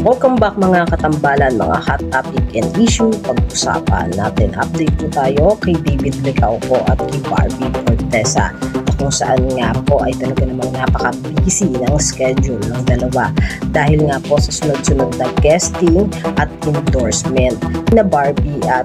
Welcome back mga katambalan, mga hot topic and issue. Pag-usapan natin, update po tayo kay David Licao po at kay Barbie Forteza, kung saan nga po ay talaga namang napaka-busy ng schedule ng dalawa dahil nga po sa sunod-sunod na guesting at endorsement na Barbie at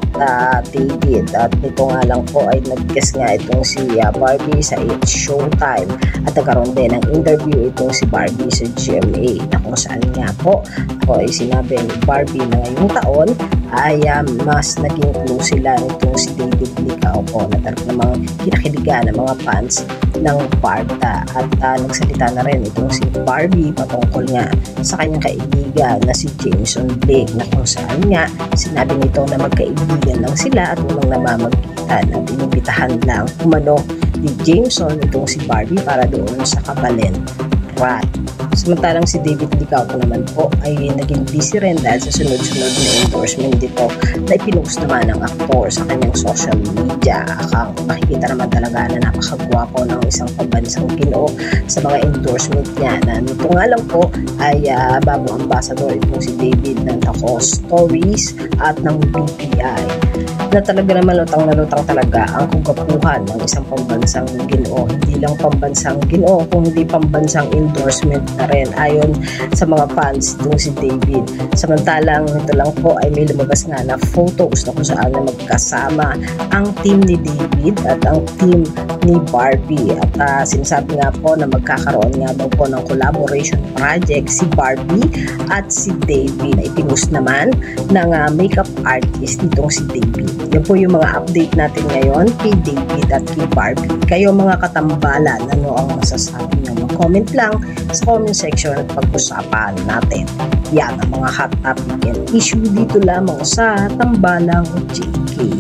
David. At nito nga lang po ay nag-guest nga itong si Barbie sa It's Showtime at nagkaroon din ng interview itong si Barbie sa GMA, na kung saan nga po ay sinabi ni Barbie na ngayong taon ay mas naging close sila nitong si David Licao po, na talaga namang kinakiligan ng mga fans ng Barda. At nagsalita na rin itong si Barbie patungkol nga sa kanyang kaibigan na si Jameson Blake, na kung saan nga sinabi nito na magkaibigan lang sila at namang namamagitan at inibitahan lang umano ni Jameson itong si Barbie para doon sa Kabalen Rat. Samantalang si David Licao po naman po ay naging busy rin dahil sa sunod-sunod na endorsement dito na ipinost naman ng aktor sa kanyang social media account. Makikita naman talaga na napakagwapo ng isang pambansang Ginoo sa mga endorsement niya, na nito nga lang po ay bagong ambassador itong si David ng Taco Stories at ng BPI, na talaga naman lutang na lutang talaga ang kagapuhan ng isang pambansang Ginoo. Hindi lang pambansang Ginoo, kung hindi pambansang endorsement na rin ayon sa mga fans itong si David. Samantalang ito lang po ay may lumabas nga na photos na kung saan na magkasama ang team ni David at ang team ni Barbie. At sinasabi nga po na magkakaroon nga daw po ng collaboration project si Barbie at si David, na ipinost naman ng makeup artist itong si David. Yan po yung mga update natin ngayon kay David at kay Barbie. Kayo mga katambalan, ano ang masasabi nyo? Mag-comment lang sa comment section at pag-usapan natin. Yan ang mga hot topic and issue dito lamang sa Tambalang JK.